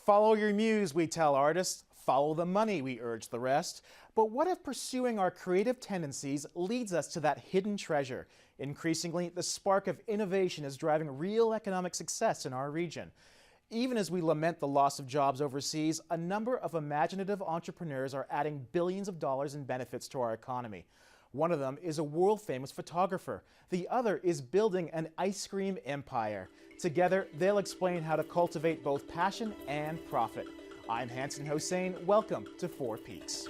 Follow your muse, we tell artists. Follow the money, we urge the rest. But what if pursuing our creative tendencies leads us to that hidden treasure? Increasingly, the spark of innovation is driving real economic success in our region. Even as we lament the loss of jobs overseas, a number of imaginative entrepreneurs are adding billions of dollars in benefits to our economy. One of them is a world-famous photographer. The other is building an ice cream empire. Together, they'll explain how to cultivate both passion and profit. I'm Hanson Hossein. Welcome to Four Peaks.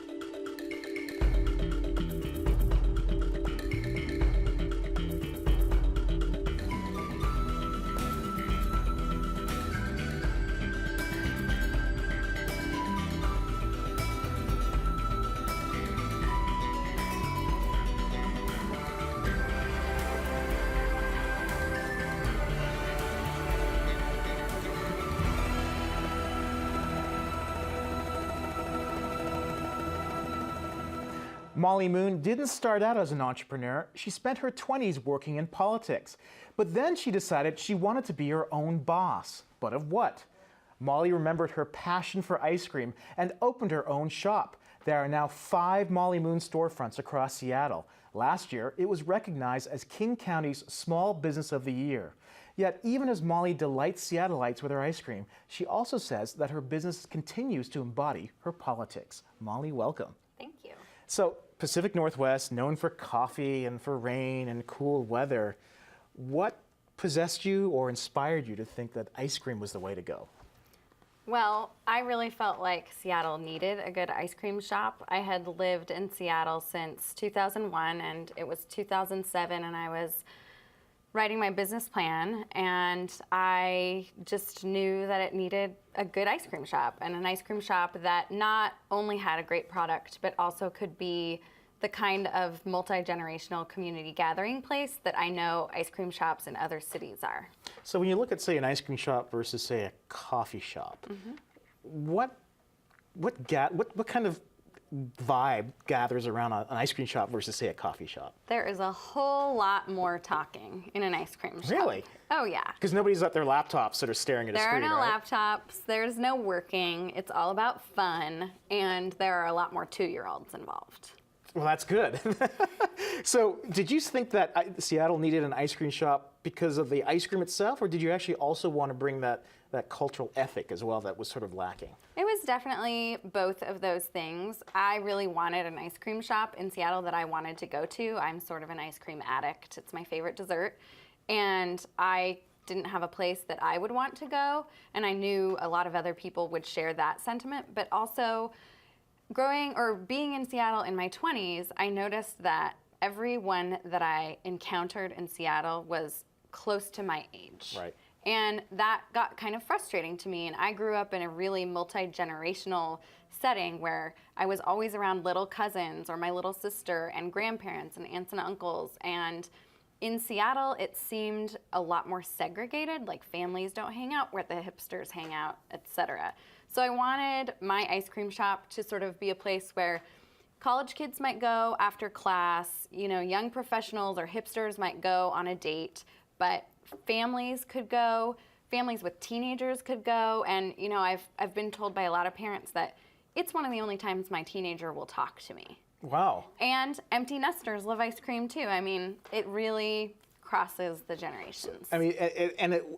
Molly Moon didn't start out as an entrepreneur. She spent her 20s working in politics. But then she decided she wanted to be her own boss. But of what? Molly remembered her passion for ice cream and opened her own shop. There are now 5 Molly Moon storefronts across Seattle. Last year, it was recognized as King County's Small Business of the Year. Yet, even as Molly delights Seattleites with her ice cream, she also says that her business continues to embody her politics. Molly, welcome. Thank you. So, Pacific Northwest, known for coffee and for rain and cool weather. What possessed you or inspired you to think that ice cream was the way to go? Well, I really felt like Seattle needed a good ice cream shop. I had lived in Seattle since 2001, and it was 2007, and I was writing my business plan, and I just knew that it needed a good ice cream shop, and an ice cream shop that not only had a great product, but also could be the kind of multi-generational community gathering place that I know ice cream shops in other cities are. So when you look at, say, an ice cream shop versus, say, a coffee shop, what kind of vibe gathers around an ice cream shop versus, say, a coffee shop? There is a whole lot more talking in an ice cream shop. Really? Oh, yeah. Because nobody's at their laptops sort of staring at a screen, There are no right? laptops, there's no working, it's all about fun, and there are a lot more 2-year-olds involved. Well, that's good. So did you think that Seattle needed an ice cream shop because of the ice cream itself, or did you actually also want to bring that cultural ethic as well that was sort of lacking? It was definitely both of those things. I really wanted an ice cream shop in Seattle that I wanted to go to. I'm sort of an ice cream addict. It's my favorite dessert. And I didn't have a place that I would want to go, and I knew a lot of other people would share that sentiment, but also being in Seattle in my 20s, I noticed that everyone that I encountered in Seattle was close to my age. Right. And that got kind of frustrating to me. And I grew up in a really multi-generational setting where I was always around little cousins or my little sister and grandparents and aunts and uncles. And in Seattle, it seemed a lot more segregated, like families don't hang out where the hipsters hang out, etc. So I wanted my ice cream shop to sort of be a place where college kids might go after class, young professionals or hipsters might go on a date, but families could go, families with teenagers could go, and I've been told by a lot of parents that it's one of the only times my teenager will talk to me. Wow. And empty nesters love ice cream too. I mean, it really crosses the generations. I mean,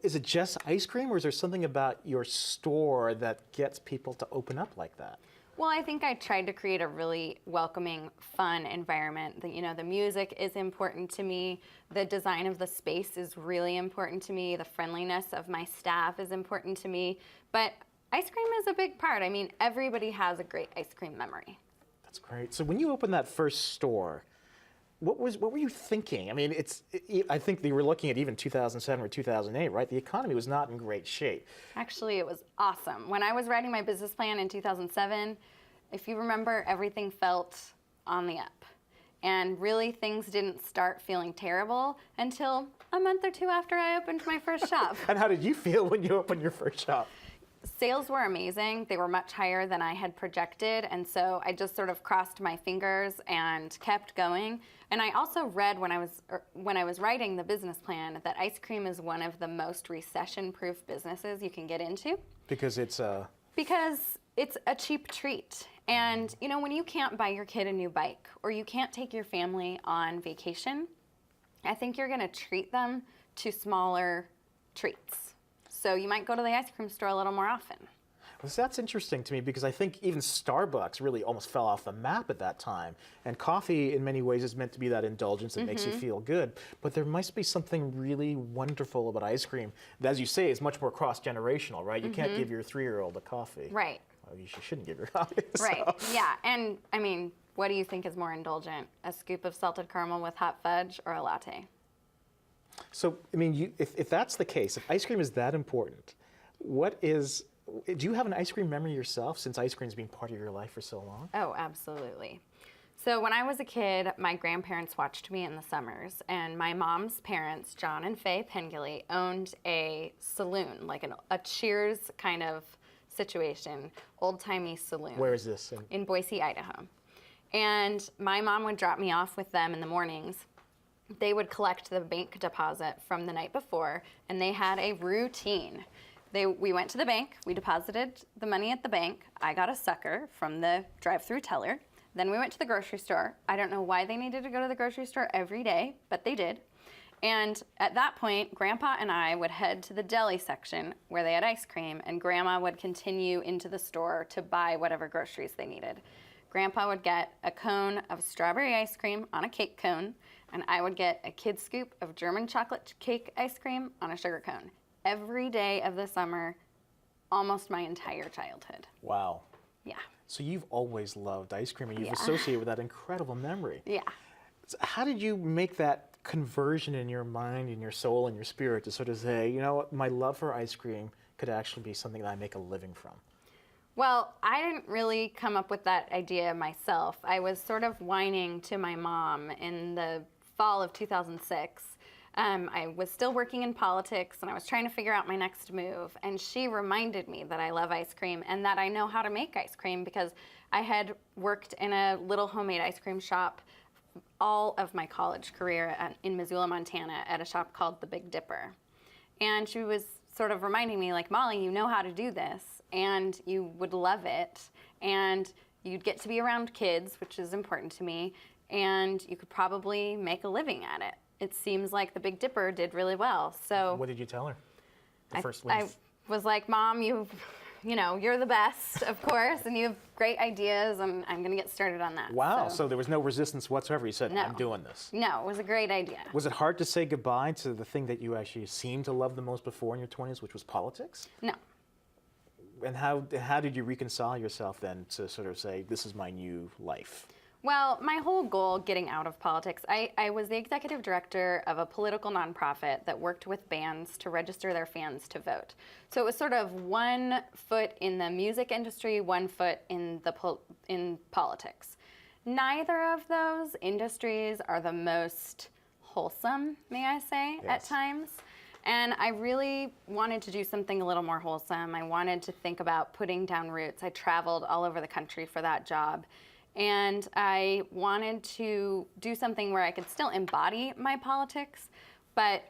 is it just ice cream, or is there something about your store that gets people to open up like that? Well, I think I tried to create a really welcoming, fun environment. The music is important to me. The design of the space is really important to me. The friendliness of my staff is important to me. But ice cream is a big part. I mean, everybody has a great ice cream memory. That's great. So when you opened that first store, what were you thinking? I mean, I think they were looking at even 2007 or 2008, right? The economy was not in great shape. Actually, it was awesome. When I was writing my business plan in 2007, if you remember, everything felt on the up. And really, things didn't start feeling terrible until a month or 2 after I opened my first shop. And how did you feel when you opened your first shop? Sales were amazing. They were much higher than I had projected, and so I just sort of crossed my fingers and kept going. And I also read when I was writing the business plan that ice cream is one of the most recession-proof businesses you can get into. Because it's Because it's a cheap treat. And, you know, when you can't buy your kid a new bike or you can't take your family on vacation, I think you're going to treat them to smaller treats. So you might go to the ice cream store a little more often. Well, that's interesting to me because I think even Starbucks really almost fell off the map at that time. And coffee, in many ways, is meant to be that indulgence that makes you feel good. But there must be something really wonderful about ice cream that, as you say, is much more cross-generational, right? You can't give your 3-year-old a coffee. Right. Well, you shouldn't give her coffee. Right, yeah. And, I mean, what do you think is more indulgent? A scoop of salted caramel with hot fudge or a latte? So, I mean, if that's the case, if ice cream is that important, do you have an ice cream memory yourself since ice cream's been part of your life for so long? Oh, absolutely. So when I was a kid, my grandparents watched me in the summers, and my mom's parents, John and Faye Pengilly, owned a saloon, like a Cheers kind of situation, old-timey saloon. Where is this? In Boise, Idaho. And my mom would drop me off with them in the mornings. They would collect the bank deposit from the night before, and they had a routine. We went to the bank, we deposited the money at the bank, I got a sucker from the drive-through teller, then we went to the grocery store. I don't know why they needed to go to the grocery store every day, but they did. And at that point, Grandpa and I would head to the deli section where they had ice cream, and Grandma would continue into the store to buy whatever groceries they needed. Grandpa would get a cone of strawberry ice cream on a cake cone, and I would get a kid scoop of German chocolate cake ice cream on a sugar cone. Every day of the summer, almost my entire childhood. Wow. Yeah. So you've always loved ice cream and you've associated with that incredible memory. Yeah. So how did you make that conversion in your mind, in your soul, and your spirit to sort of say, you know what, my love for ice cream could actually be something that I make a living from? Well, I didn't really come up with that idea myself. I was sort of whining to my mom in the fall of 2006. I was still working in politics and I was trying to figure out my next move, and she reminded me that I love ice cream and that I know how to make ice cream because I had worked in a little homemade ice cream shop all of my college career in Missoula, Montana at a shop called the Big Dipper. And she was sort of reminding me, like, Molly, you know how to do this and you would love it and you'd get to be around kids, which is important to me, and you could probably make a living at it. It seems like the Big Dipper did really well. So what did you tell her? I was like, Mom, you're the best, of course, and you have great ideas, and I'm going to get started on that. Wow, so there was no resistance whatsoever. You said, No. I'm doing this. No, it was a great idea. Was it hard to say goodbye to the thing that you actually seemed to love the most before in your 20s, which was politics? No. And how did you reconcile yourself then to sort of say, this is my new life? Well, my whole goal getting out of politics, I was the executive director of a political nonprofit that worked with bands to register their fans to vote. So it was sort of one foot in the music industry, one foot in politics. Neither of those industries are the most wholesome, may I say, at times. And I really wanted to do something a little more wholesome. I wanted to think about putting down roots. I traveled all over the country for that job. And I wanted to do something where I could still embody my politics, but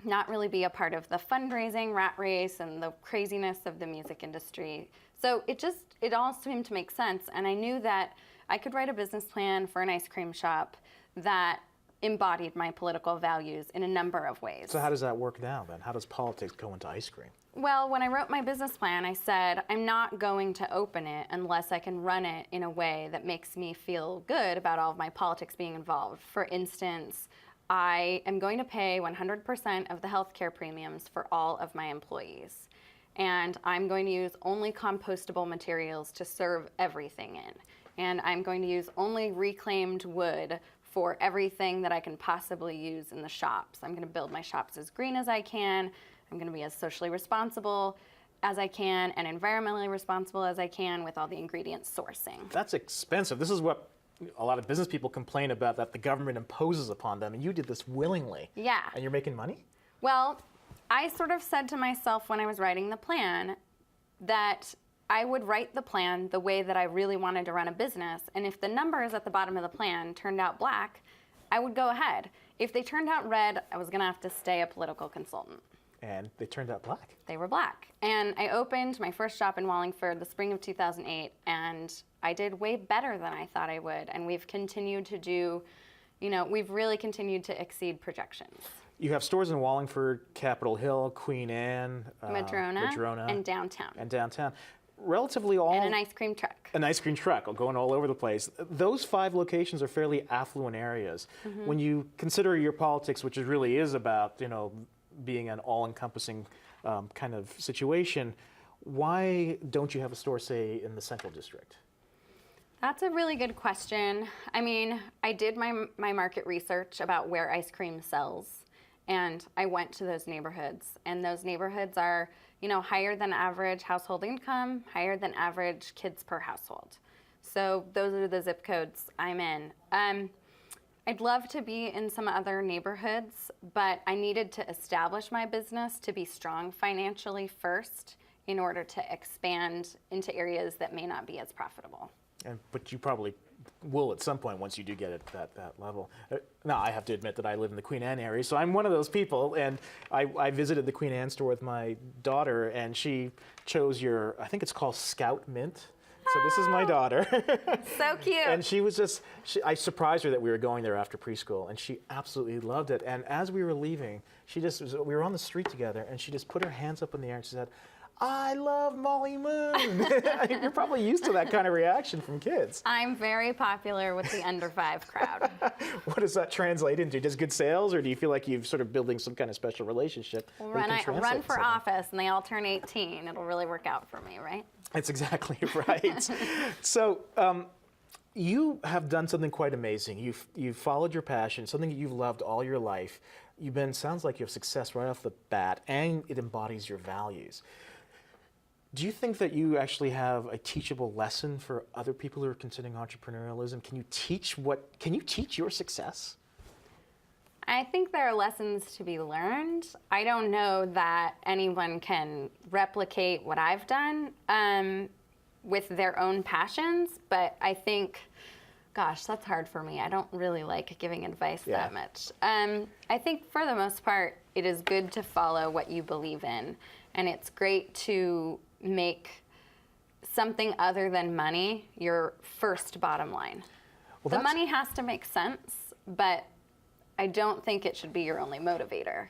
not really be a part of the fundraising rat race and the craziness of the music industry. So it all seemed to make sense. And I knew that I could write a business plan for an ice cream shop that embodied my political values in a number of ways. So how does that work now then? How does politics go into ice cream? Well, when I wrote my business plan, I said, I'm not going to open it unless I can run it in a way that makes me feel good about all of my politics being involved. For instance, I am going to pay 100% of the healthcare premiums for all of my employees. And I'm going to use only compostable materials to serve everything in. And I'm going to use only reclaimed wood for everything that I can possibly use in the shops. I'm going to build my shops as green as I can. I'm going to be as socially responsible as I can and environmentally responsible as I can with all the ingredients sourcing. That's expensive. This is what a lot of business people complain about, that the government imposes upon them, and you did this willingly. Yeah. And you're making money? Well, I sort of said to myself when I was writing the plan that I would write the plan the way that I really wanted to run a business, and if the numbers at the bottom of the plan turned out black, I would go ahead. If they turned out red, I was going to have to stay a political consultant. And they turned out black. They were black. And I opened my first shop in Wallingford the spring of 2008, and I did way better than I thought I would. And we've continued to do, we've really continued to exceed projections. You have stores in Wallingford, Capitol Hill, Queen Anne, Madrona, and downtown. Relatively all... And an ice cream truck. An ice cream truck, going all over the place. Those 5 locations are fairly affluent areas. When you consider your politics, which really is about, being an all-encompassing kind of situation, why don't you have a store, say, in the Central District? That's a really good question. I mean, I did my market research about where ice cream sells, and I went to those neighborhoods, and those neighborhoods are, higher than average household income, higher than average kids per household. So those are the zip codes I'm in. I'd love to be in some other neighborhoods, but I needed to establish my business to be strong financially first in order to expand into areas that may not be as profitable. But you probably will at some point once you do get at that level. Now, I have to admit that I live in the Queen Anne area, so I'm one of those people, and I visited the Queen Anne store with my daughter, and she chose I think it's called Scout Mint. So this is my daughter. So cute. And she was I surprised her that we were going there after preschool, and she absolutely loved it. And as we were leaving, we were on the street together, and she just put her hands up in the air and she said, "I love Molly Moon." You're probably used to that kind of reaction from kids. I'm very popular with the under 5 crowd. What does that translate into? Just good sales, or do you feel like you've sort of building some kind of special relationship? Well, run for office and they all turn 18. It'll really work out for me, right? That's exactly right. So you have done something quite amazing. You've followed your passion, something that you've loved all your life. Sounds like you have success right off the bat, and it embodies your values. Do you think that you actually have a teachable lesson for other people who are considering entrepreneurialism? Can you teach your success? I think there are lessons to be learned. I don't know that anyone can replicate what I've done with their own passions, but I think, gosh, that's hard for me. I don't really like giving advice that much. I think for the most part, it is good to follow what you believe in, and it's great to make something other than money your first bottom line. Well, the money has to make sense, but I don't think it should be your only motivator.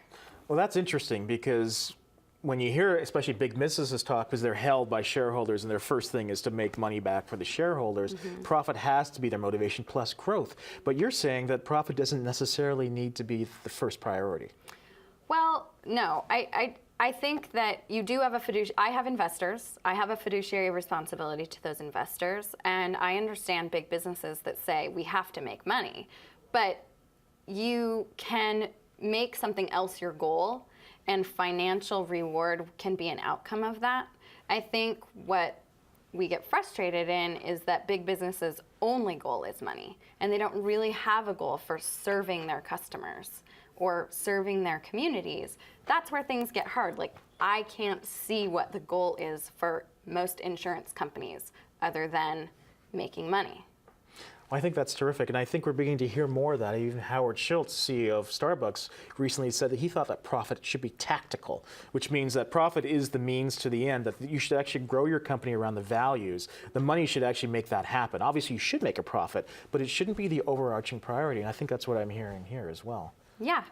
Well, that's interesting, because when you hear especially big businesses talk, because they're held by shareholders and their first thing is to make money back for the shareholders, profit has to be their motivation plus growth. But you're saying that profit doesn't necessarily need to be the first priority. Well, no. I think that you do have I have investors. I have a fiduciary responsibility to those investors, and I understand big businesses that say we have to make money. But you can make something else your goal, and financial reward can be an outcome of that. I think what we get frustrated in is that big businesses' only goal is money, and they don't really have a goal for serving their customers or serving their communities. That's where things get hard. Like, I can't see what the goal is for most insurance companies other than making money. Well, I think that's terrific, and I think we're beginning to hear more of that. Even Howard Schultz, CEO of Starbucks, recently said that he thought that profit should be tactical, which means that profit is the means to the end, that you should actually grow your company around the values. The money should actually make that happen. Obviously, you should make a profit, but it shouldn't be the overarching priority, and I think that's what I'm hearing here as well. Yeah.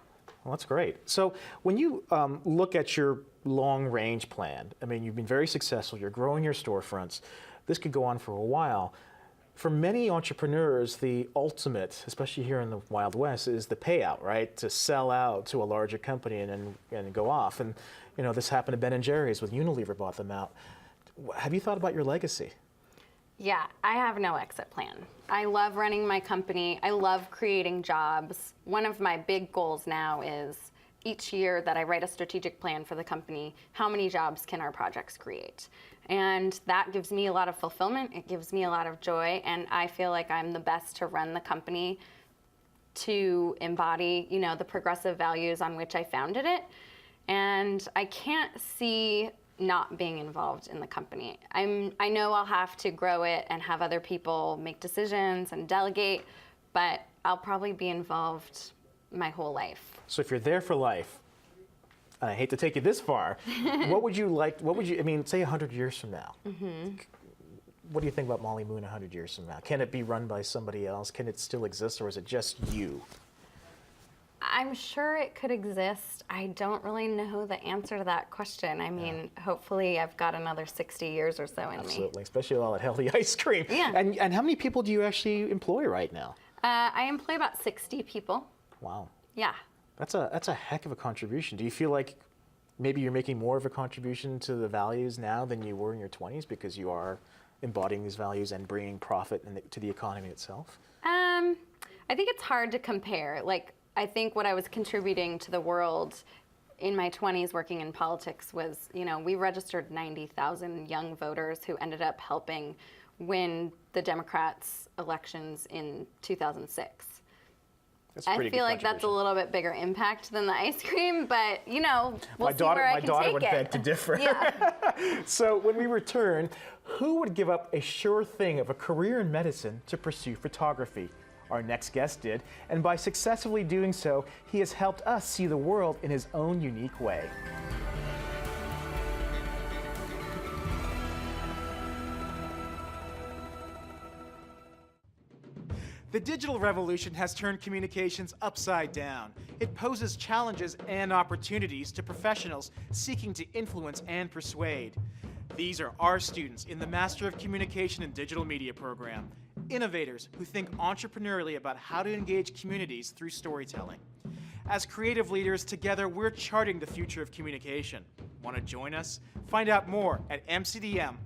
Well, that's great. So when you look at your long-range plan, I mean, you've been very successful. You're growing your storefronts. This could go on for a while. For many entrepreneurs, the ultimate, especially here in the Wild West, is the payout, right? To sell out to a larger company and go off. And this happened to Ben & Jerry's when Unilever bought them out. Have you thought about your legacy? Yeah, I have no exit plan. I love running my company. I love creating jobs. One of my big goals now is each year that I write a strategic plan for the company, how many jobs can our projects create? And that gives me a lot of fulfillment. It gives me a lot of joy. And I feel like I'm the best to run the company, to embody, the progressive values on which I founded it. And I can't see not being involved in the company. I know I'll have to grow it and have other people make decisions and delegate, but I'll probably be involved my whole life. So if you're there for life, I hate to take you this far, what would you, I mean, say 100 years from now, what do you think about Molly Moon 100 years from now? Can it be run by somebody else? Can it still exist, or is it just you? I'm sure it could exist. I don't really know the answer to that question. I mean, hopefully I've got another 60 years or so in me. Absolutely, especially all that healthy ice cream. Yeah. And how many people do you actually employ right now? I employ about 60 people. Wow. Yeah. That's a heck of a contribution. Do you feel like maybe you're making more of a contribution to the values now than you were in your 20s because you are embodying these values and bringing profit to the economy itself? I think it's hard to compare. Like, I think what I was contributing to the world in my 20s working in politics was, you know, we registered 90,000 young voters who ended up helping win the Democrats' elections in 2006. I feel like that's a little bit bigger impact than the ice cream, but you know, we'll see where I can take it. My daughter would beg to differ. Yeah. So when we return, who would give up a sure thing of a career in medicine to pursue photography? Our next guest did, and by successfully doing so, he has helped us see the world in his own unique way. The digital revolution has turned communications upside down. It poses challenges and opportunities to professionals seeking to influence and persuade. These are our students in the Master of Communication and Digital Media program, innovators who think entrepreneurially about how to engage communities through storytelling. As creative leaders, together we're charting the future of communication. Want to join us? Find out more at mcdm.uw.edu.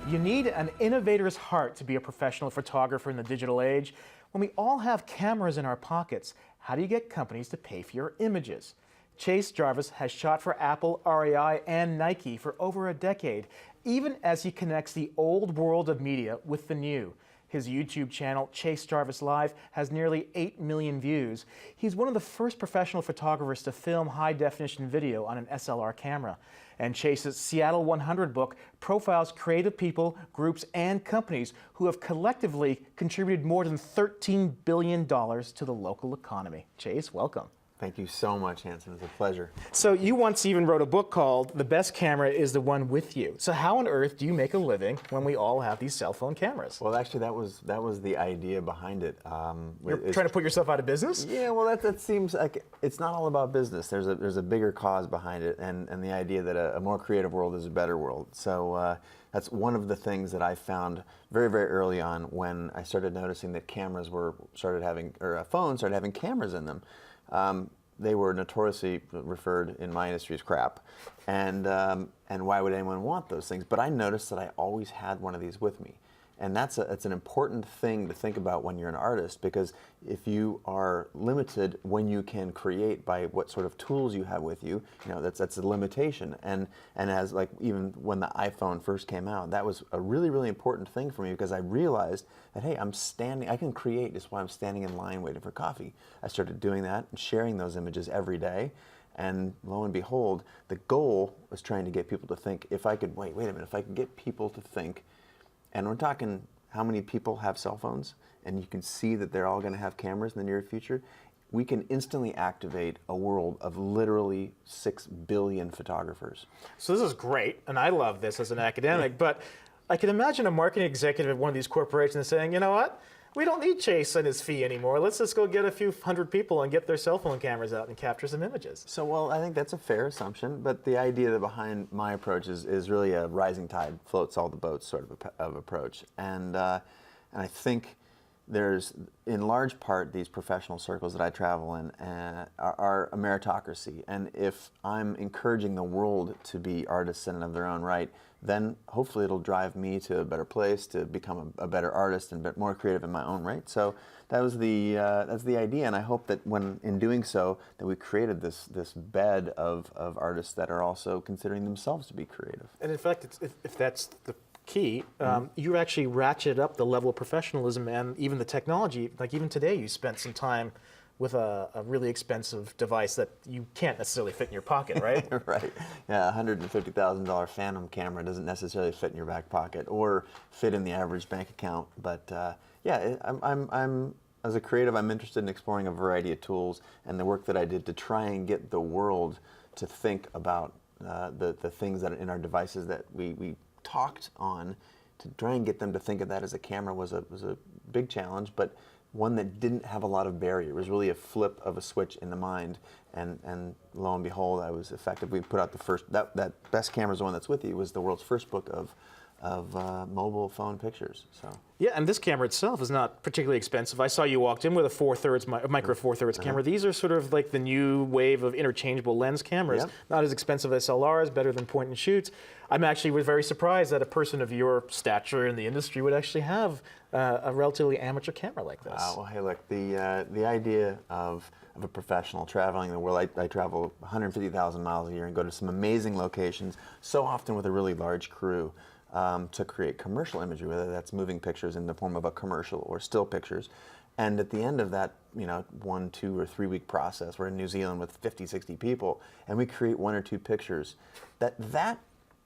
You need an innovator's heart to be a professional photographer in the digital age. When we all have cameras in our pockets, how do you get companies to pay for your images? Chase Jarvis has shot for Apple, REI, and Nike for over a decade, even as he connects the old world of media with the new. His YouTube channel, Chase Jarvis Live, has nearly 8 million views. He's one of the first professional photographers to film high-definition video on an SLR camera. And Chase's Seattle 100 book profiles creative people, groups, and companies who have collectively contributed more than $13 billion to the local economy. Chase, welcome. Thank you so much, Hanson. It's a pleasure. So you once even wrote a book called The Best Camera is the One With You. So how on earth do you make a living when we all have these cell phone cameras? Well, actually, that was the idea behind it. You're trying to put yourself out of business? Yeah, well, that seems like it's not all about business. There's a bigger cause behind it, and the idea that a more creative world is a better world. So that's one of the things that I found very, very early on when I started noticing that phones started having cameras in them. They were notoriously referred in my industry as crap, and why would anyone want those things? But I noticed that I always had one of these with me, and it's an important thing to think about when you're an artist, because if you are limited when you can create by what sort of tools you have with you, that's a limitation. And as like even when the iPhone first came out, that was a really, really important thing for me, because I realized that, hey, I can create just while I'm standing in line waiting for coffee. I started doing that and sharing those images every day. And lo and behold, the goal was trying to get people to think, if I could get people to think. And we're talking how many people have cell phones, and you can see that they're all going to have cameras in the near future. We can instantly activate a world of literally 6 billion photographers. So this is great, and I love this as an academic, but I can imagine a marketing executive at one of these corporations saying, you know what? We don't need Chase and his fee anymore. Let's just go get a few hundred people and get their cell phone cameras out and capture some images. So, well, I think that's a fair assumption, but the idea behind my approach is really a rising tide floats all the boats sort of approach. And I think there's, in large part, these professional circles that I travel in are a meritocracy. And if I'm encouraging the world to be artists in and of their own right, then hopefully it'll drive me to a better place, to become a better artist and more creative in my own right. So that's the idea, and I hope that in doing so, that we created this bed of artists that are also considering themselves to be creative. And in fact, if that's the key, you actually ratcheted up the level of professionalism and even the technology. Like even today, you spent some time with a really expensive device that you can't necessarily fit in your pocket, right? Right. Yeah, $150,000 Phantom camera doesn't necessarily fit in your back pocket or fit in the average bank account. But yeah, I'm as a creative, I'm interested in exploring a variety of tools, and the work that I did to try and get the world to think about the things that are in our devices that we talked on, to try and get them to think of that as a camera was a big challenge, but one that didn't have a lot of barrier. It was really a flip of a switch in the mind, and lo and behold, I was effective. We put out the first, that Best Camera is the one that's with you, was the world's first book of mobile phone pictures. So yeah, and this camera itself is not particularly expensive. I saw you walked in with a micro four thirds camera. These are sort of like the new wave of interchangeable lens cameras. Yep. Not as expensive as SLRs, better than point and shoots. I'm actually was very surprised that a person of your stature in the industry would actually have a relatively amateur camera like this. Well, hey, look, the idea of a professional traveling the world, I travel 150,000 miles a year and go to some amazing locations, so often with a really large crew, to create commercial imagery, whether that's moving pictures in the form of a commercial or still pictures. And at the end of that, 1, 2, or 3 week process, we're in New Zealand with 50, 60 people, and we create 1 or 2 pictures. That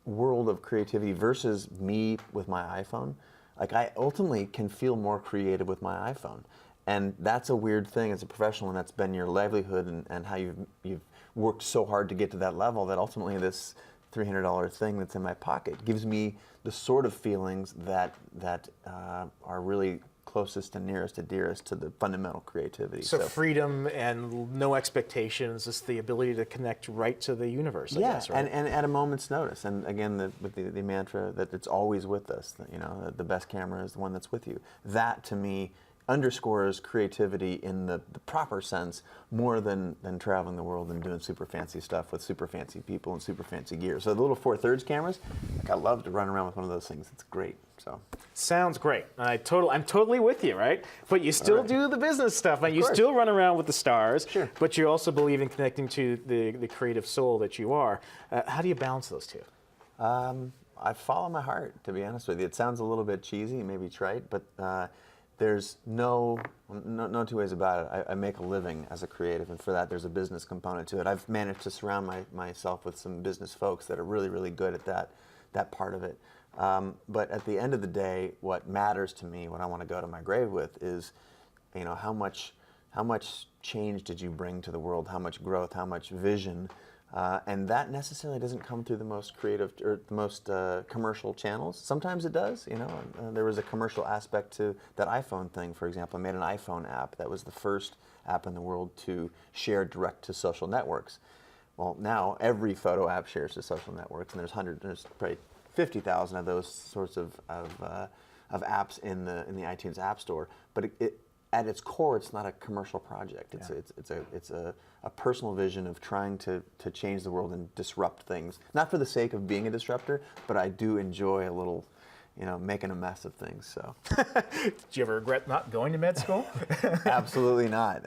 world of creativity versus me with my iPhone, like, I ultimately can feel more creative with my iPhone. And that's a weird thing as a professional, and that's been your livelihood and how you've worked so hard to get to that level, that ultimately this $300 thing that's in my pocket gives me the sort of feelings that are really closest and nearest and dearest to the fundamental creativity. So freedom and no expectations, just the ability to connect right to the universe, I guess, right? and at a moment's notice. And again, with the mantra that it's always with us, the best camera is the one that's with you. That, to me, underscores creativity in the proper sense more than traveling the world and doing super fancy stuff with super fancy people and super fancy gear. So the little 4/3 cameras, like, I love to run around with one of those things. It's great. So sounds great. I'm totally with you, right? But you still do the business stuff, and you still run around with the stars. Sure. But you also believe in connecting to the creative soul that you are. How do you balance those two? I follow my heart, to be honest with you. It sounds a little bit cheesy, maybe trite, but there's no two ways about it. I make a living as a creative, and for that there's a business component to it. I've managed to surround myself with some business folks that are really, really good at that part of it. But at the end of the day, what matters to me, what I want to go to my grave with, is, how much change did you bring to the world? How much growth? How much vision? And that necessarily doesn't come through the most creative or the most commercial channels. Sometimes it does. There was a commercial aspect to that iPhone thing, for example. I made an iPhone app that was the first app in the world to share direct to social networks. Well, now every photo app shares to social networks, and there's probably 50,000 of those sorts of apps in the iTunes App Store. But it at its core, it's not a commercial project. It's a personal vision of trying to change the world and disrupt things. Not for the sake of being a not, but I do enjoy a little, making a mess of things. So, did you ever regret not going to med school? Absolutely not.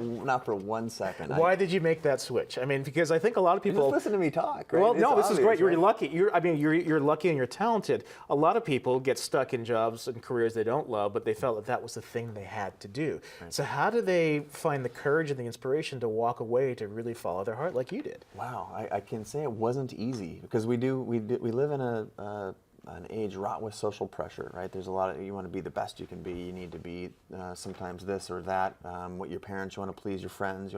Not for 1 second. Why did you make that switch? I mean, because I think a lot of people just listen to me talk. Right? Well, no, this is great. You're right? lucky. You're lucky and you're talented. A lot of people get stuck in jobs and careers they don't love, but they felt that was the thing they had to do. Right. So how do they find the courage and the inspiration to walk away to really follow their heart like you did? Wow, I can say it wasn't easy, because we live in an age wrought with social pressure, right? There's a lot of, you want to be the best you can be. You need to be sometimes this or that. What your parents, you want to please your friends.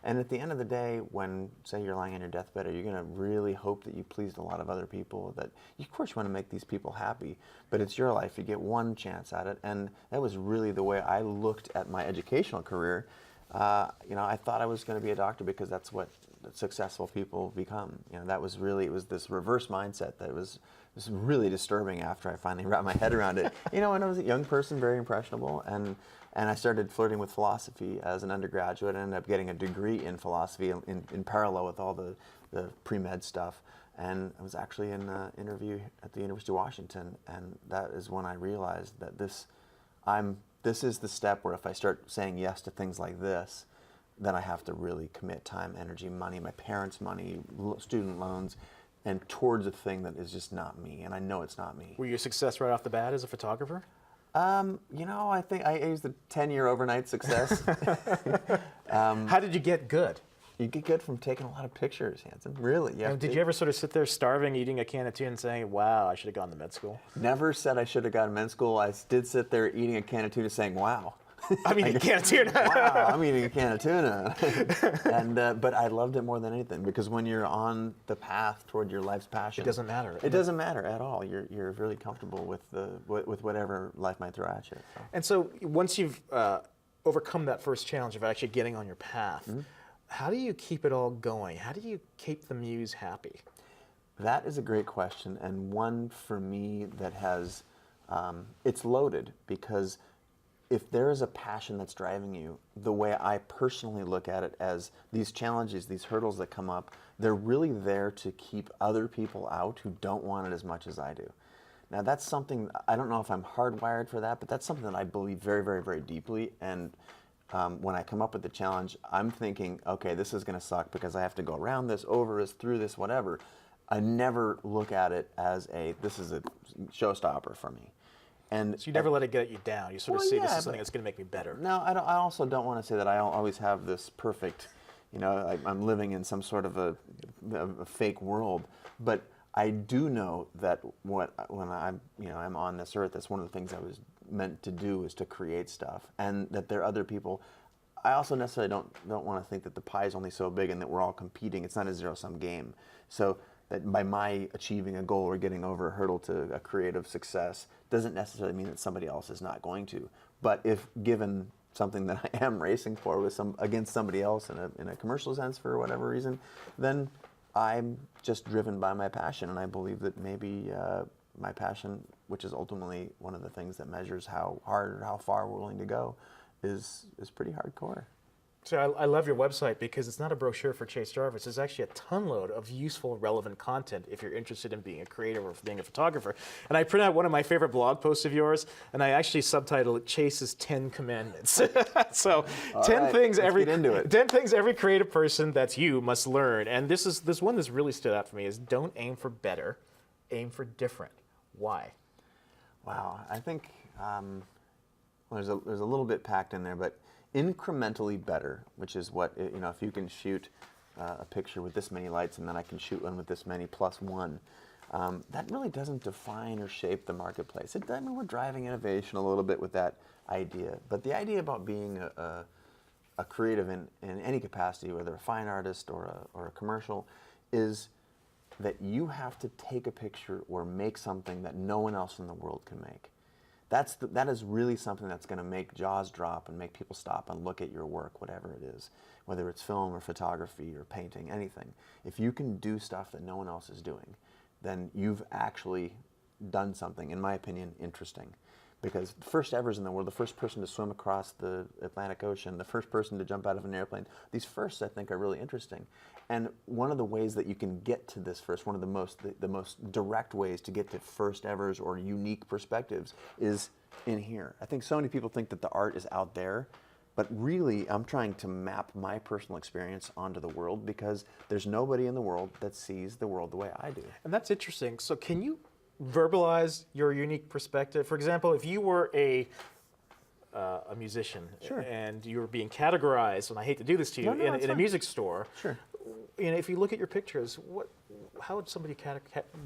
And at the end of the day, when, say, you're lying on your deathbed, are you going to really hope that you pleased a lot of other people? That, of course, you want to make these people happy, but it's your life. You get one chance at it, and that was really the way I looked at my educational career. I thought I was going to be a doctor because that's what successful people become. That was really, it was this reverse mindset that was really disturbing after I finally wrapped my head around it. When I was a young person, very impressionable, and I started flirting with philosophy as an undergraduate. I ended up getting a degree in philosophy in parallel with all the pre-med stuff. And I was actually in an interview at the University of Washington, and that is when I realized that this is the step where if I start saying yes to things like this, then I have to really commit time, energy, money, my parents' money, student loans, and towards a thing that is just not me, and I know it's not me. Were you a success right off the bat as a photographer? I think I used the 10-year overnight success. How did you get good? You get good from taking a lot of pictures, Hanson. Really. Did you ever sort of sit there starving, eating a can of tuna and saying, wow, I should have gone to med school? Never said I should have gone to med school. I did sit there eating a can of tuna saying, wow. I'm eating a can of tuna. Wow, I'm eating a can of tuna. But I loved it more than anything, because when you're on the path toward your life's passion, It doesn't matter. It doesn't matter at all. You're really comfortable with whatever life might throw at you. So. And so once you've overcome that first challenge of actually getting on your path, how do you keep it all going? How do you keep the muse happy? That is a great question, and one for me that has, it's loaded, because if there is a passion that's driving you, the way I personally look at it, as these challenges, these hurdles that come up, they're really there to keep other people out who don't want it as much as I do. Now that's something, I don't know if I'm hardwired for that, but that's something that I believe very, very, very deeply. And when I come up with the challenge, I'm thinking, okay, this is gonna suck because I have to go around this, over this, through this, whatever. I never look at it as this is a showstopper for me. And So you never let it get you down. You sort of Well, say, yeah, this is but- something that's going to make me better. No, I also don't want to say that I always have this perfect, I'm living in some sort of a fake world. But I do know that when I'm on this earth, that's one of the things I was meant to do, is to create stuff, and that there are other people. I also necessarily don't want to think that the pie is only so big and that we're all competing. It's not a zero-sum game. So that by my achieving a goal or getting over a hurdle to a creative success doesn't necessarily mean that somebody else is not going to. But if given something that I am racing for against somebody else in a commercial sense for whatever reason, then I'm just driven by my passion, and I believe that maybe my passion, which is ultimately one of the things that measures how hard or how far we're willing to go, is pretty hardcore. So I love your website, because it's not a brochure for Chase Jarvis. It's actually a ton load of useful, relevant content if you're interested in being a creator or being a photographer. And I print out one of my favorite blog posts of yours, and I actually subtitle it Chase's 10 Commandments. So All 10 right, things let's get into it. 10 things every creative person that's you must learn. And this one that's really stood out for me is don't aim for better, aim for different. Why? Wow, I think there's a little bit packed in there, but incrementally better, which is what, if you can shoot a picture with this many lights and then I can shoot one with this many plus one, that really doesn't define or shape the marketplace. We're driving innovation a little bit with that idea, but the idea about being a creative in any capacity, whether a fine artist or a commercial, is that you have to take a picture or make something that no one else in the world can make. That is really something that's going to make jaws drop and make people stop and look at your work, whatever it is, whether it's film or photography or painting, anything. If you can do stuff that no one else is doing, then you've actually done something, in my opinion, interesting. Because the first evers in the world, the first person to swim across the Atlantic Ocean, the first person to jump out of an airplane, these firsts I think are really interesting. And one of the ways that you can get to this first, one of the most direct ways to get to first evers or unique perspectives is in here. I think so many people think that the art is out there, but really I'm trying to map my personal experience onto the world, because there's nobody in the world that sees the world the way I do. And that's interesting. So can you verbalize your unique perspective? For example, if you were a musician, Sure. and you were being categorized, and I hate to do this to you, No, it's in a fine. music store, Sure. if you look at your pictures, how would somebody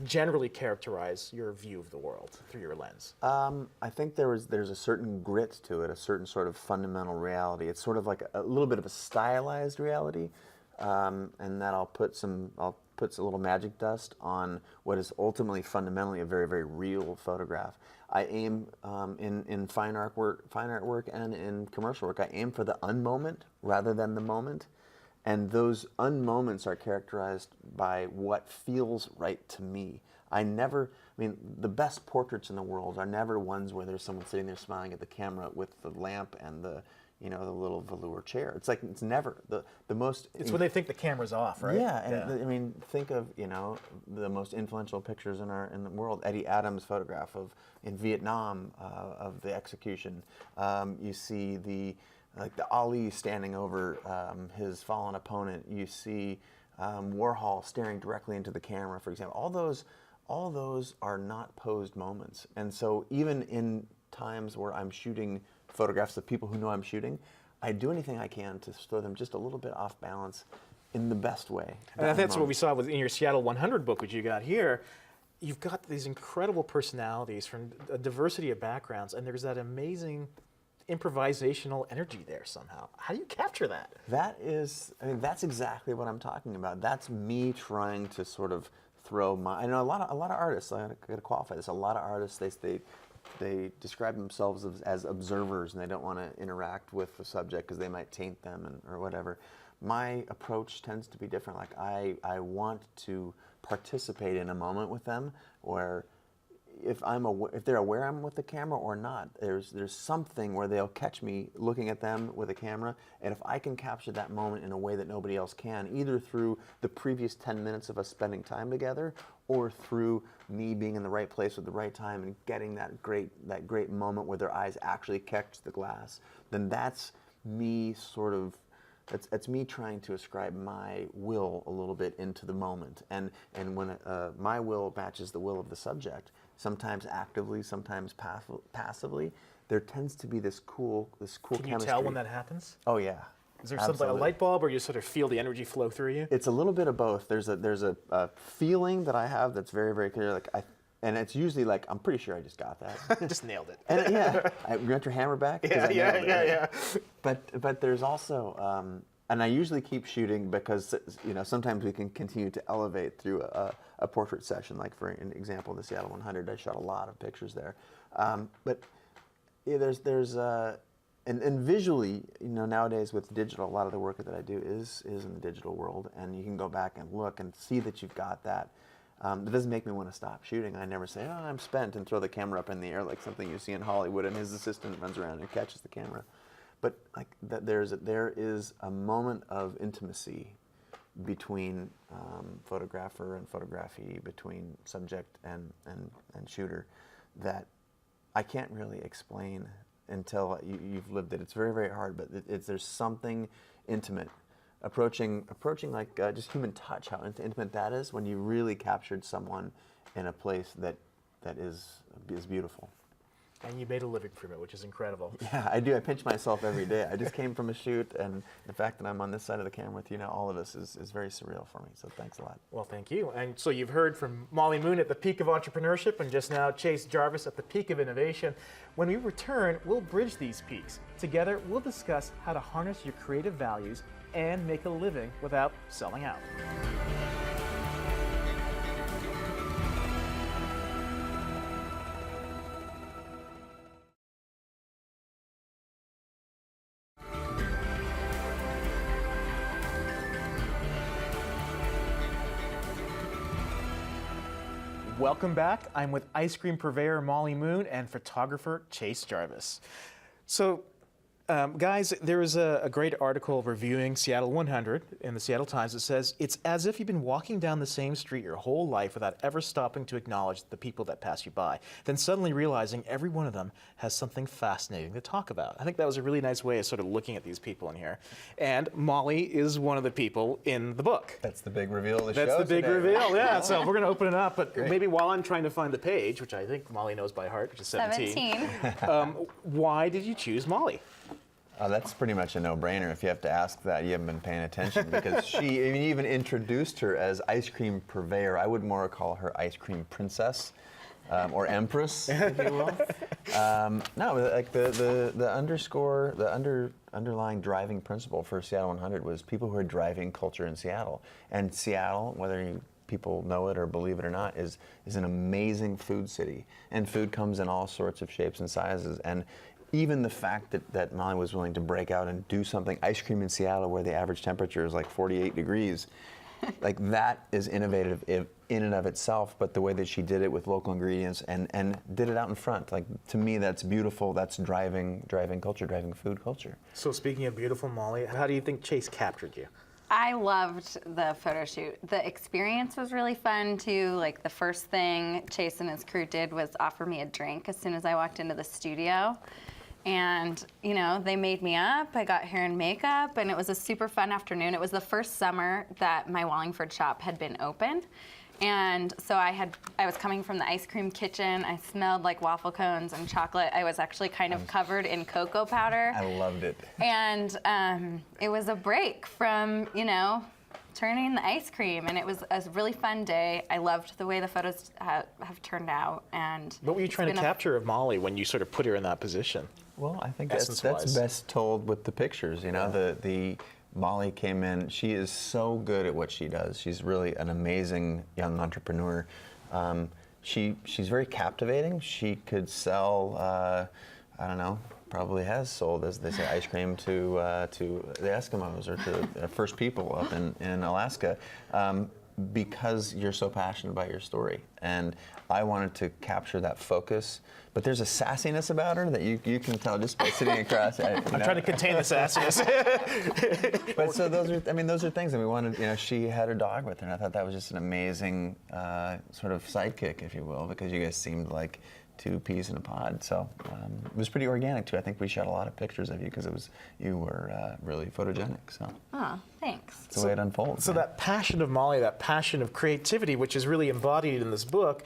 generally characterize your view of the world through your lens? I think there's a certain grit to it, a certain sort of fundamental reality. It's sort of like a little bit of a stylized reality, and that I'll put a little magic dust on what is ultimately fundamentally a very, very real photograph. I aim in fine art work and in commercial work, I aim for the unmoment rather than the moment. And those unmoments are characterized by what feels right to me. The best portraits in the world are never ones where there's someone sitting there smiling at the camera with the lamp and the little velour chair. It's never the most. It's when they think the camera's off, right? Yeah, and think of the most influential pictures in the world. Eddie Adams' photograph in Vietnam of the execution. You see the Ali standing over his fallen opponent. You see Warhol staring directly into the camera, for example. All those are not posed moments, and so even in times where I'm shooting photographs of people who know I'm shooting, I do anything I can to throw them just a little bit off balance in the best way. And that's what we saw in your Seattle 100 book, which you got here. You've got these incredible personalities from a diversity of backgrounds, and there's that amazing improvisational energy there somehow. How do you capture that? That is, I mean, that's exactly what I'm talking about. That's me trying to sort of throw my, I know a lot of artists, I gotta qualify this, a lot of artists, they describe themselves as observers, and they don't want to interact with the subject because they might taint them or whatever. My approach tends to be different. Like I want to participate in a moment with them where if they're aware I'm with the camera or not, there's something where they'll catch me looking at them with a camera, and if I can capture that moment in a way that nobody else can, either through the previous 10 minutes of us spending time together, or through me being in the right place at the right time and getting that great moment where their eyes actually catch the glass, then that's me sort of. It's me trying to ascribe my will a little bit into the moment, and when my will matches the will of the subject, sometimes actively, sometimes passively, there tends to be this cool chemistry. Can you tell when that happens? Oh yeah. Is there something like a light bulb, or you sort of feel the energy flow through you? It's a little bit of both. There's a feeling that I have that's very, very clear. And it's usually like, I'm pretty sure I just got that. Just nailed it. And yeah, you want your hammer back? Yeah. But there's also, and I usually keep shooting because sometimes we can continue to elevate through a portrait session. Like for an example, the Seattle 100, I shot a lot of pictures there. But yeah, there's and visually, nowadays with digital, a lot of the work that I do is in the digital world, and you can go back and look and see that you've got that. It doesn't make me want to stop shooting. I never say, "Oh, I'm spent," and throw the camera up in the air like something you see in Hollywood, and his assistant runs around and catches the camera. But like there is a moment of intimacy between photographer and photography, between subject and shooter, that I can't really explain until you've lived it. It's very, very hard, but there's something intimate. Approaching like just human touch, how intimate that is when you really captured someone in a place that is beautiful. And you made a living from it, which is incredible. Yeah, I do. I pinch myself every day. I just came from a shoot, and the fact that I'm on this side of the camera with all of us is very surreal for me. So thanks a lot. Well, thank you. And so you've heard from Molly Moon at the peak of entrepreneurship, and just now Chase Jarvis at the peak of innovation. When we return, we'll bridge these peaks. Together, we'll discuss how to harness your creative values and make a living without selling out. Welcome back. I'm with ice cream purveyor Molly Moon and photographer Chase Jarvis. So, guys, there was a great article reviewing Seattle 100 in the Seattle Times that says, it's as if you've been walking down the same street your whole life without ever stopping to acknowledge the people that pass you by, then suddenly realizing every one of them has something fascinating to talk about. I think that was a really nice way of sort of looking at these people in here. And Molly is one of the people in the book. That's the big reveal of the show. That's the big today, reveal, right? yeah. So we're going to open it up, but Great. Maybe while I'm trying to find the page, which I think Molly knows by heart, which is 17. Why did you choose Molly? That's pretty much a no-brainer. If you have to ask that, you haven't been paying attention, because she even introduced her as ice cream purveyor. I would more call her ice cream princess, or empress, if you will. No, like the underlying driving principle for Seattle 100 was people who are driving culture in Seattle. And Seattle, whether people know it or believe it or not, is an amazing food city. And food comes in all sorts of shapes and sizes. And even the fact that Molly was willing to break out and do something, ice cream in Seattle, where the average temperature is like 48 degrees, like that is innovative in and of itself, but the way that she did it with local ingredients and did it out in front, like, to me, that's beautiful. That's driving culture, driving food culture. So speaking of beautiful, Molly, how do you think Chase captured you? I loved the photo shoot. The experience was really fun too. Like, the first thing Chase and his crew did was offer me a drink as soon as I walked into the studio. And, they made me up. I got hair and makeup, and it was a super fun afternoon. It was the first summer that my Wallingford shop had been open. And so I was coming from the ice cream kitchen. I smelled like waffle cones and chocolate. I was actually kind of covered in cocoa powder. I loved it. And it was a break from, turning the ice cream. And it was a really fun day. I loved the way the photos have turned out. And what were you trying to capture of Molly when you sort of put her in that position? Well, I think that's best told with the pictures. The Molly came in. She is so good at what she does. She's really an amazing young entrepreneur. She's very captivating. She could sell, I don't know, probably has sold, as they say, ice cream to the Eskimos or to First People up in Alaska, because you're so passionate about your story. And I wanted to capture that focus. But there's a sassiness about her that you can tell just by sitting across. I'm trying to contain the sassiness. But so those are things that we wanted. She had her dog with her, and I thought that was just an amazing sort of sidekick, if you will, because you guys seemed like two peas in a pod. So it was pretty organic too. I think we shot a lot of pictures of you because you were really photogenic. So. Oh, thanks. That's the way it unfolds. So that passion of Molly, that passion of creativity, which is really embodied in this book,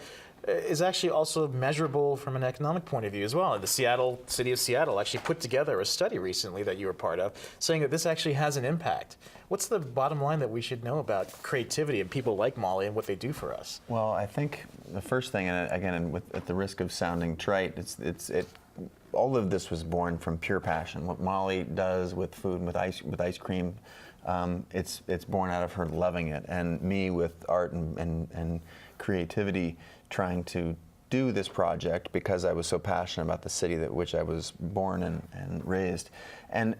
is actually also measurable from an economic point of view as well. The city of Seattle actually put together a study recently that you were part of, saying that this actually has an impact. What's the bottom line that we should know about creativity and people like Molly and what they do for us? Well, I think the first thing, and again, at the risk of sounding trite, all of this was born from pure passion. What Molly does with food, with ice cream, it's born out of her loving it, and me with art and creativity, trying to do this project because I was so passionate about the city which I was born and raised. And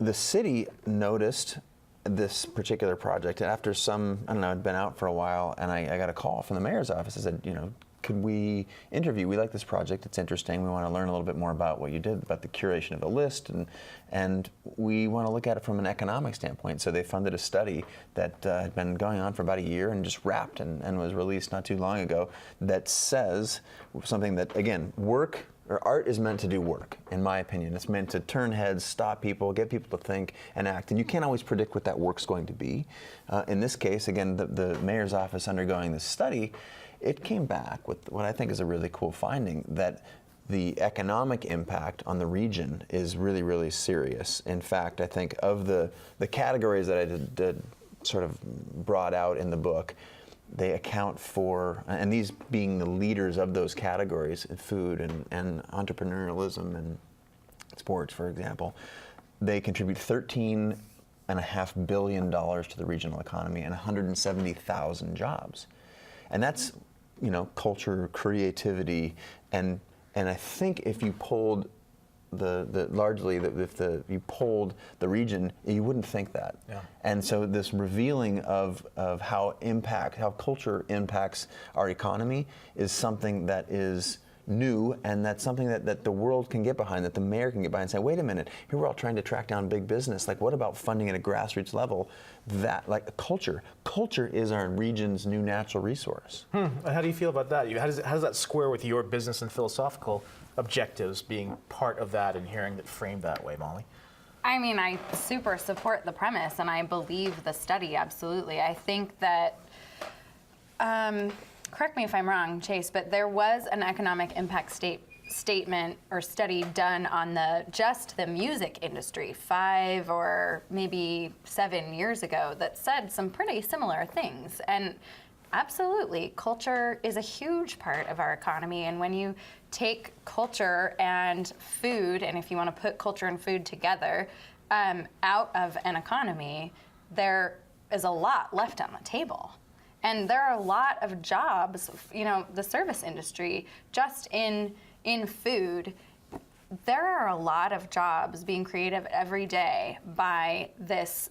the city noticed this particular project, and after I'd been out for a while, and I got a call from the mayor's office. I said, could we interview? We like this project. It's interesting. We want to learn a little bit more about what you did, about the curation of the list, and we want to look at it from an economic standpoint. So they funded a study that had been going on for about a year and just wrapped and was released not too long ago that says something that, again, art is meant to do work, in my opinion. It's meant to turn heads, stop people, get people to think and act. And you can't always predict what that work's going to be. In this case, again, the mayor's office undergoing this study, it came back with what I think is a really cool finding, that the economic impact on the region is really, really serious. In fact, I think of the categories that I did sort of brought out in the book, they account for, and these being the leaders of those categories, food and entrepreneurialism and sports, for example, they contribute $13.5 billion to the regional economy and 170,000 jobs. And that's, culture, creativity, and I think if you polled if you polled the region, you wouldn't think that. Yeah. And so this revealing of how culture impacts our economy is something that is new, and that's something that the world can get behind, that the mayor can get behind and say, wait a minute, here we're all trying to track down big business. Like, what about funding at a grassroots level? That, like, culture is our region's new natural resource. How do you feel about that? How does that square with your business and philosophical objectives being part of that and hearing it framed that way, Molly? I mean, I super support the premise, and I believe the study, absolutely. I think that, correct me if I'm wrong, Chase, but there was an economic impact statement or study done on just the music industry 5 or maybe 7 years ago that said some pretty similar things. And absolutely, culture is a huge part of our economy, and when you take culture and food, and if you want to put culture and food together, out of an economy, there is a lot left on the table. And there are a lot of jobs, the service industry, just in food, there are a lot of jobs being created every day by this,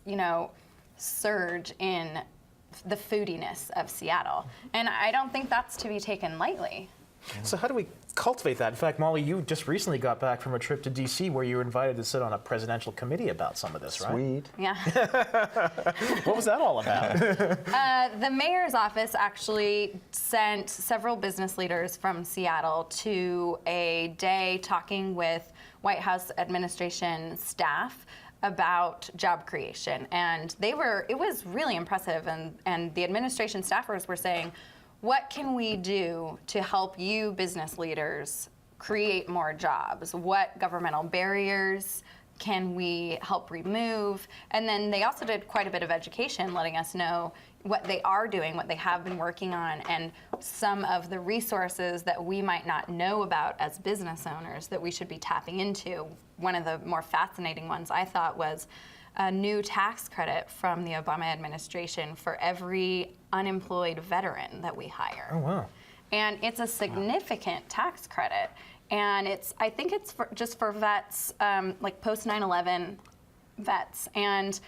surge in the foodiness of Seattle. And I don't think that's to be taken lightly. So how do we cultivate that? In fact, Molly, you just recently got back from a trip to D.C. where you were invited to sit on a presidential committee about some of this, right? Sweet. Yeah. What was that all about? The mayor's office actually sent several business leaders from Seattle to a day talking with White House administration staff about job creation, and it was really impressive, and the administration staffers were saying, what can we do to help you business leaders create more jobs? What governmental barriers can we help remove? And then they also did quite a bit of education, letting us know what they are doing, what they have been working on, and some of the resources that we might not know about as business owners that we should be tapping into. One of the more fascinating ones I thought was a new tax credit from the Obama administration for every unemployed veteran that we hire. Oh, wow. And it's a significant tax credit. And I think it's just for vets, like post 9/11 vets. And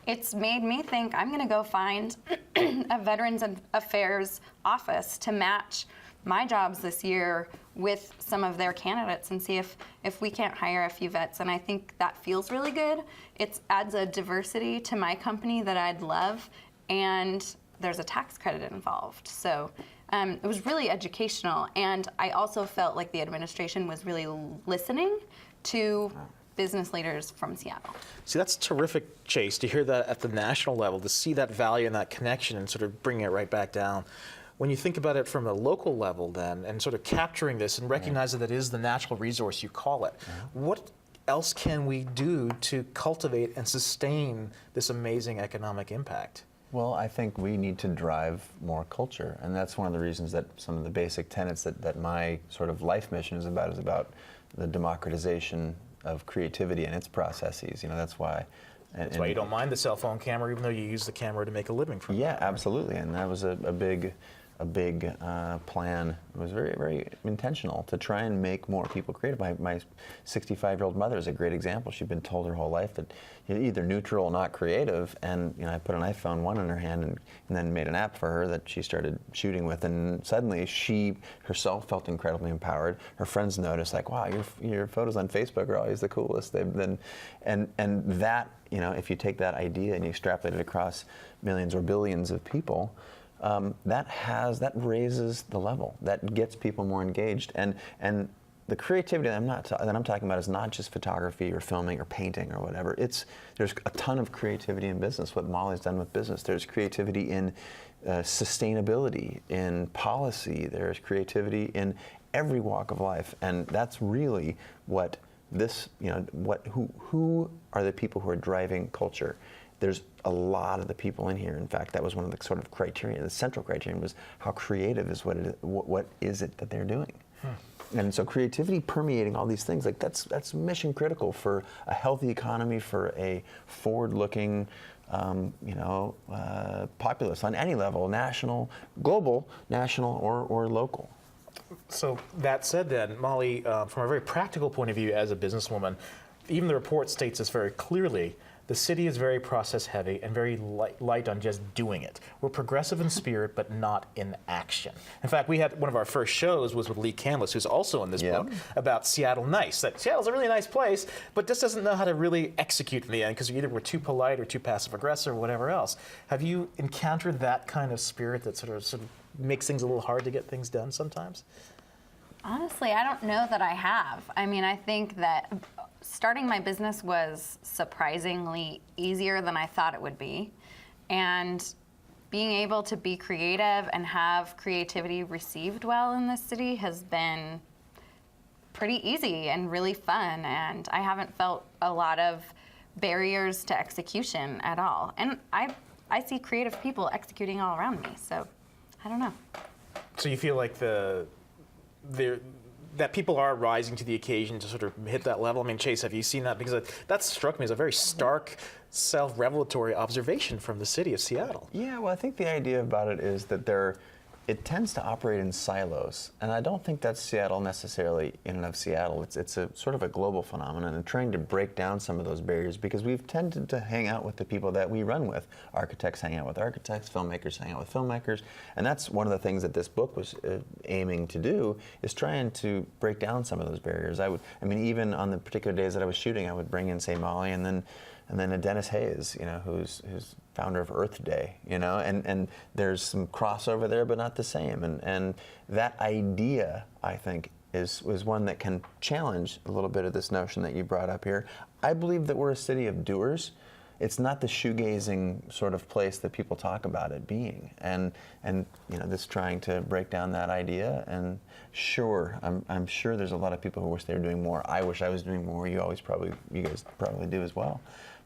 it's made me think I'm going to go find a Veterans Affairs office to match my jobs this year with some of their candidates and see if we can't hire a few vets. And I think that feels really good. It adds a diversity to my company that I'd love, and there's a tax credit involved. So it was really educational, and I also felt like the administration was really listening to business leaders from Seattle. See, that's terrific, Chase, to hear that at the national level, to see that value and that connection and sort of bringing it right back down. When you think about it from a local level then, and sort of capturing this and recognizing that it is the natural resource you call it, what else can we do to cultivate and sustain this amazing economic impact? Well, I think we need to drive more culture, and that's one of the reasons that some of the basic tenets that my sort of life mission is about the democratization of creativity and its processes. You know, that's why. That's why you don't mind the cell phone camera, even though you use the camera to make a living from it. Yeah, absolutely, and that was a big plan. It was very, very intentional to try and make more people creative. My 65-year-old mother is a great example. She'd been told her whole life that you're either neutral or not creative, and I put an iPhone 1 in her hand and then made an app for her that she started shooting with, and suddenly she herself felt incredibly empowered. Her friends noticed, like, wow, your photos on Facebook are always the coolest. And that, if you take that idea and you extrapolate it across millions or billions of people, that raises the level, that gets people more engaged, and the creativity that I'm talking about is not just photography or filming or painting or whatever. There's a ton of creativity in business. What Molly's done with business, there's creativity in sustainability, in policy. There's creativity in every walk of life, and that's really what this. Who are the people who are driving culture? There's a lot of the people in here. In fact, that was one of the sort of criteria. The central criterion was how creative is what is it that they're doing. And so creativity permeating all these things, like that's mission critical for a healthy economy, for a forward-looking, populace on any level, national, global, national, or local. So that said then, Molly, from a very practical point of view as a businesswoman, even the report states this very clearly. The city is very process heavy and very light on just doing it. We're progressive in spirit, but not in action. In fact, we had one of our first shows was with Lee Canlis, who's also in this book, about Seattle Nice. That Seattle's a really nice place, but just doesn't know how to really execute in the end because either we're too polite or too passive aggressive or whatever else. Have you encountered that kind of spirit that sort of makes things a little hard to get things done sometimes? Honestly, I don't know that I have. I mean, I think that starting my business was surprisingly easier than I thought it would be. And being able to be creative and have creativity received well in this city has been pretty easy and really fun. And I haven't felt a lot of barriers to execution at all. And I see creative people executing all around me, so I don't know. So you feel like that people are rising to the occasion to sort of hit that level? I mean, Chase, have you seen that? Because that struck me as a very stark, self-revelatory observation from the city of Seattle. Yeah, well, I think the idea about it is that it tends to operate in silos, and I don't think that's Seattle necessarily in and of Seattle. It's a sort of a global phenomenon, and trying to break down some of those barriers, because we've tended to hang out with the people that we run with. Architects hang out with architects, filmmakers hang out with filmmakers, and that's one of the things that this book was aiming to do, is trying to break down some of those barriers. Even on the particular days that I was shooting, I would bring in, say, Molly, and then a Dennis Hayes, who's founder of Earth Day, and there's some crossover there, but not the same. And that idea, I think, is one that can challenge a little bit of this notion that you brought up here. I believe that we're a city of doers. It's not the shoegazing sort of place that people talk about it being, and this trying to break down that idea. And sure, I'm sure there's a lot of people who wish they were doing more. I wish I was doing more. You guys probably do as well,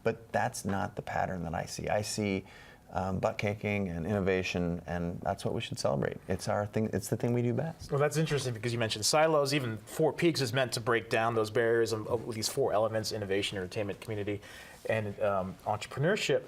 but that's not the pattern that I see. I see butt kicking and innovation, and that's what we should celebrate. It's our thing. It's the thing we do best. Well, that's interesting because you mentioned silos. Even Four Peaks is meant to break down those barriers of these four elements: innovation, entertainment, community, and entrepreneurship.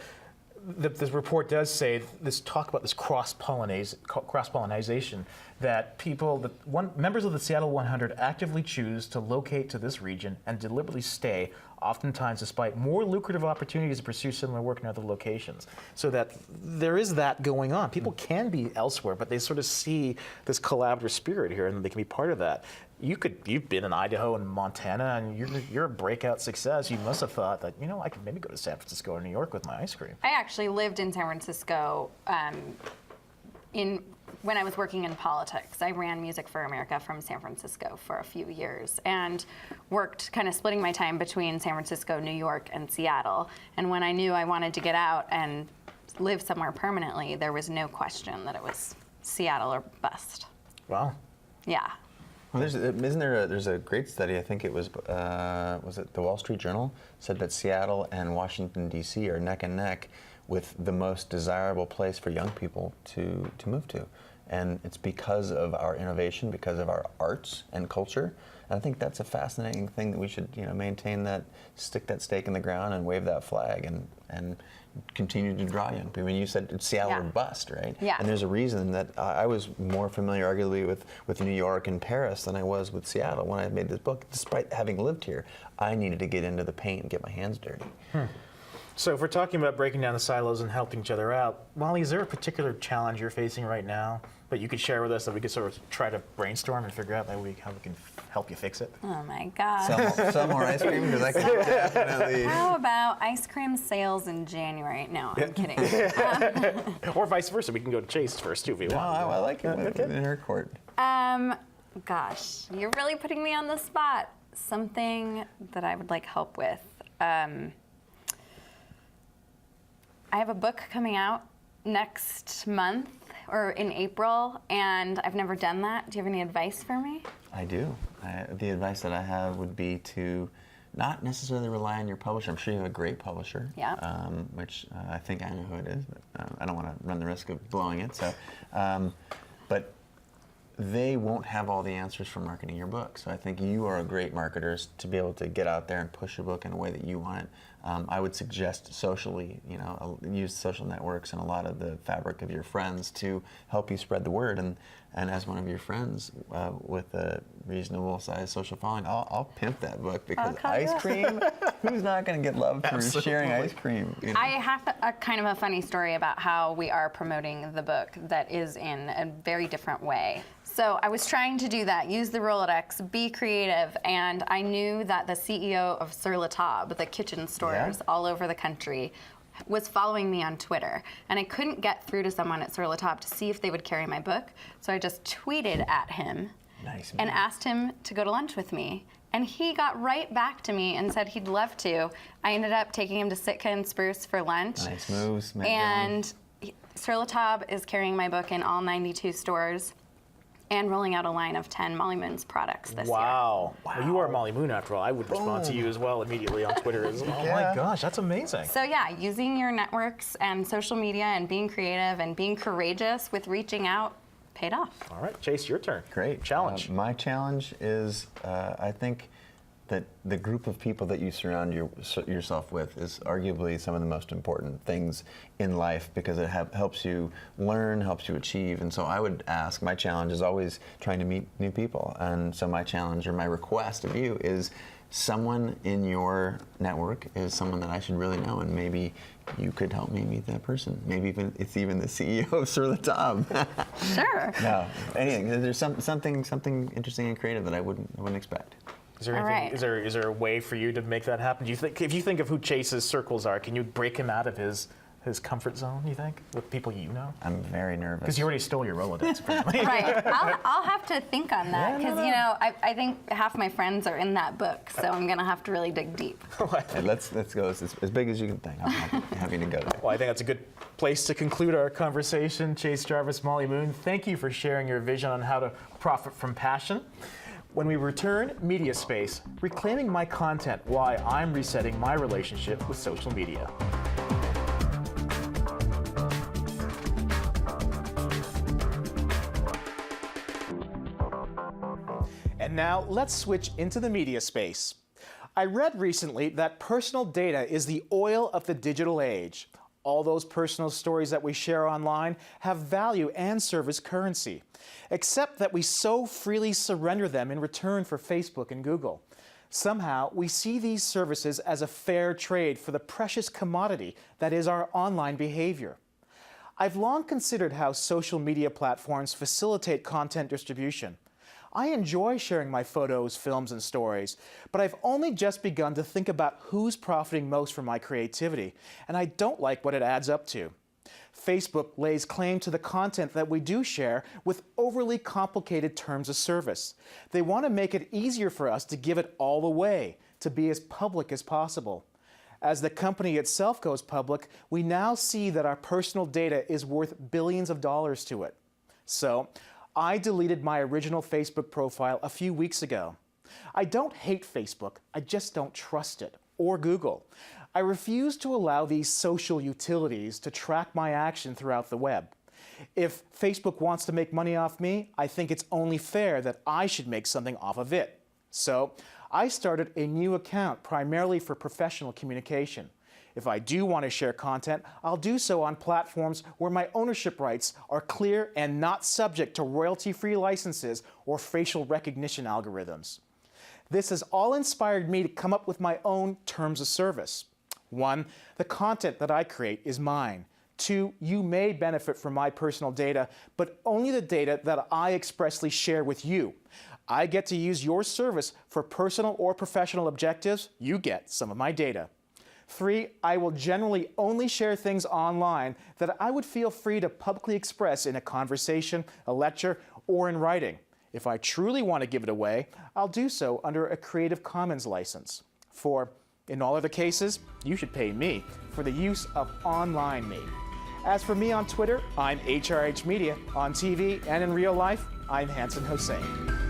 This report does say talk about this cross-pollination, that members of the Seattle 100 actively choose to locate to this region and deliberately stay, oftentimes despite more lucrative opportunities to pursue similar work in other locations. So that there is that going on. People can be elsewhere, but they sort of see this collaborative spirit here, and they can be part of that. You've been in Idaho and Montana, and you're a breakout success. You must have thought that, I could maybe go to San Francisco or New York with my ice cream. I actually lived in San Francisco when I was working in politics. I ran Music for America from San Francisco for a few years and worked kind of splitting my time between San Francisco, New York, and Seattle. And when I knew I wanted to get out and live somewhere permanently, there was no question that it was Seattle or bust. Wow. Yeah. Well, there's a great study, I think it was it the Wall Street Journal, said that Seattle and Washington, D.C. are neck and neck with the most desirable place for young people to move to. And it's because of our innovation, because of our arts and culture. And I think that's a fascinating thing that we should maintain, stick that stake in the ground and wave that flag and continue to draw young people. I mean, you said it's Seattle or bust, right? Yeah. And there's a reason that I was more familiar, arguably, with New York and Paris than I was with Seattle when I made this book. Despite having lived here, I needed to get into the paint and get my hands dirty. So if we're talking about breaking down the silos and helping each other out, Molly, is there a particular challenge you're facing right now that you could share with us that we could sort of try to brainstorm and figure out how we can help you fix it? Oh my God. Sell more ice cream, because I can definitely. How about ice cream sales in January? No, I'm kidding. Or vice versa. We can go to Chase first too if you want. I like it in her court. Gosh, you're really putting me on the spot. Something that I would like help with. I have a book coming out next month or in April, and I've never done that. Do you have any advice for me? I do. The advice that I have would be to not necessarily rely on your publisher. I'm sure you have a great publisher, which I think I know who it is, but I don't want to run the risk of blowing it. So, but they won't have all the answers for marketing your book. So I think you are a great marketer to be able to get out there and push your book in a way that you want it. I would suggest socially, use social networks and a lot of the fabric of your friends to help you spread the word. And as one of your friends with a reasonable sized social following, I'll pimp that book, because ice cream, who's not going to get love for sharing ice cream? I have a kind of a funny story about how we are promoting the book that is in a very different way. So I was trying to do that, use the Rolodex, be creative, and I knew that the CEO of Sur La Table, the kitchen stores all over the country, was following me on Twitter. And I couldn't get through to someone at Sur La Table to see if they would carry my book, so I just tweeted at him and asked him to go to lunch with me. And he got right back to me and said he'd love to. I ended up taking him to Sitka and Spruce for lunch. Nice moves, man. And Sur La Table is carrying my book in all 92 stores and rolling out a line of 10 Molly Moon's products this year. Wow. Well, you are Molly Moon, after all. I would respond to you as well immediately on Twitter as well. Oh my gosh, that's amazing. So yeah, using your networks and social media and being creative and being courageous with reaching out paid off. All right, Chase, your turn. Great. Challenge. My challenge is, I think that the group of people that you surround yourself with is arguably some of the most important things in life, because it helps you learn, helps you achieve. And so I would ask, my challenge is always trying to meet new people. And so my challenge or my request of you is someone in your network is someone that I should really know, and maybe you could help me meet that person. Maybe it's even the CEO of Sur La Table. Sure. No, anything. There's something interesting and creative that I wouldn't expect. Is there anything, is there a way for you to make that happen? Do you think, if you think of who Chase's circles are, can you break him out of his his comfort zone, you think, with people you know? I'm very nervous. Because you already stole your Rolodex, apparently. Right. I'll have to think on that because, you know, I think half my friends are in that book, so I'm going to have to really dig deep. Hey, let's go as big as you can think. I'm happy to go there. Well, I think that's a good place to conclude our conversation. Chase Jarvis, Molly Moon, thank you for sharing your vision on how to profit from passion. When we return, Media Space, reclaiming my content, why I'm resetting my relationship with social media. And now let's switch into the media space. I read recently that personal data is the oil of the digital age. All those personal stories that we share online have value and serve as currency, except that we so freely surrender them in return for Facebook and Google. Somehow, we see these services as a fair trade for the precious commodity that is our online behavior. I've long considered how social media platforms facilitate content distribution. I enjoy sharing my photos, films, and stories, but I've only just begun to think about who's profiting most from my creativity, and I don't like what it adds up to. Facebook lays claim to the content that we do share with overly complicated terms of service. They want to make it easier for us to give it all away, to be as public as possible. As the company itself goes public, we now see that our personal data is worth billions of dollars to it. So, I deleted my original Facebook profile a few weeks ago. I don't hate Facebook, I just don't trust it, or Google. I refuse to allow these social utilities to track my action throughout the web. If Facebook wants to make money off me, I think it's only fair that I should make something off of it. So, I started a new account primarily for professional communication. If I do want to share content, I'll do so on platforms where my ownership rights are clear and not subject to royalty-free licenses or facial recognition algorithms. This has all inspired me to come up with my own terms of service. 1, the content that I create is mine. 2, you may benefit from my personal data, but only the data that I expressly share with you. I get to use your service for personal or professional objectives. You get some of my data. 3, I will generally only share things online that I would feel free to publicly express in a conversation, a lecture, or in writing. If I truly want to give it away, I'll do so under a Creative Commons license. 4, in all other cases, you should pay me for the use of online me. As for me on Twitter, I'm HRH Media. On TV and in real life, I'm Hanson Hossein.